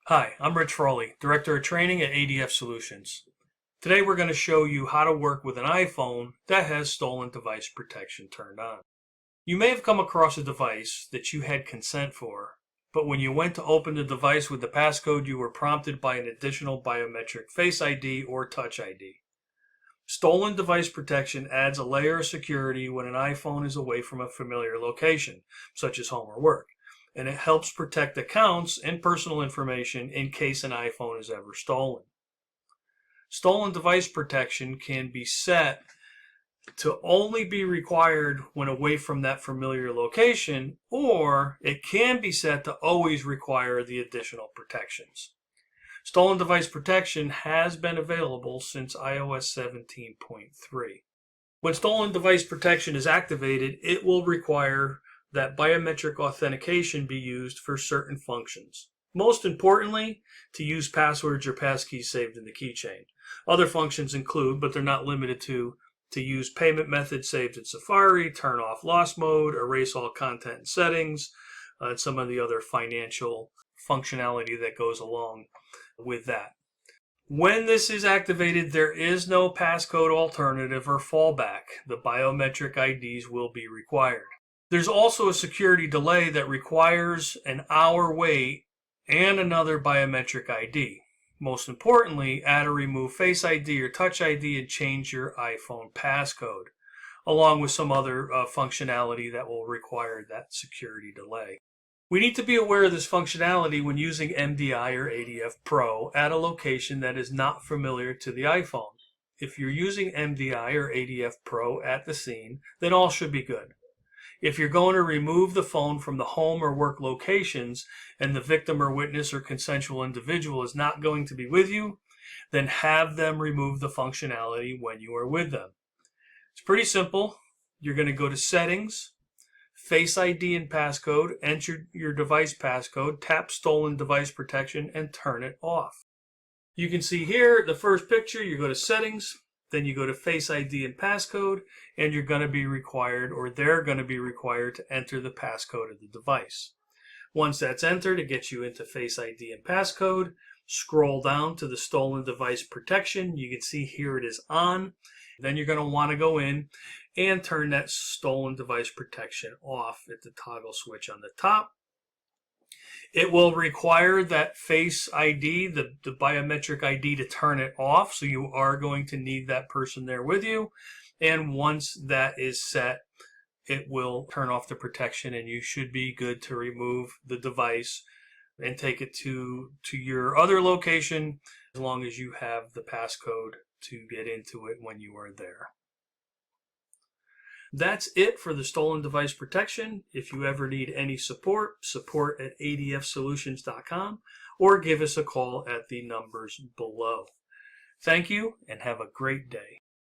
Hi, I'm Rich Frawley, Director of Training at ADF Solutions. Today we're going to show you how to work with an iPhone that has stolen device protection turned on. You may have come across a device that you had consent for, but when you went to open the device with the passcode, you were prompted by an additional biometric Face ID or Touch ID. Stolen device protection adds a layer of security when an iPhone is away from a familiar location, such as home or work, and it helps protect accounts and personal information in case an iPhone is ever stolen. Stolen device protection can be set to only be required when away from that familiar location, or it can be set to always require the additional protections. Stolen device protection has been available since iOS 17.3. When stolen device protection is activated, it will require that biometric authentication be used for certain functions. Most importantly, to use passwords or passkeys saved in the keychain. Other functions include, but they're not limited to use payment methods saved in Safari, turn off lost mode, erase all content and settings, and some of the other financial functionality that goes along with that. When this is activated, there is no passcode alternative or fallback. The biometric IDs will be required. There's also a security delay that requires an hour wait and another biometric ID. Most importantly, add or remove Face ID or Touch ID and change your iPhone passcode, along with some other functionality that will require that security delay. We need to be aware of this functionality when using MDI or ADF Pro at a location that is not familiar to the iPhone. If you're using MDI or ADF Pro at the scene, then all should be good. If you're going to remove the phone from the home or work locations and the victim or witness or consensual individual is not going to be with you, then have them remove the functionality when you are with them. It's pretty simple. You're going to go to Settings, Face ID and passcode, enter your device passcode, tap Stolen Device Protection, and turn it off. You can see here the first picture, you go to Settings, then you go to Face ID and passcode, and you're going to be required, or they're going to be required, to enter the passcode of the device. Once that's entered, it gets you into Face ID and passcode. Scroll down to the Stolen Device Protection. You can see here it is on. Then you're going to want to go in and turn that Stolen Device Protection off at the toggle switch on the top. It will require that Face ID, the biometric ID, to turn it off, so you are going to need that person there with you. And once that is set, it will turn off the protection, and you should be good to remove the device and take it to your other location, as long as you have the passcode to get into it when you are there. That's it for the stolen device protection. If you ever need any support at adfsolutions.com, or give us a call at the numbers below. Thank you and have a great day.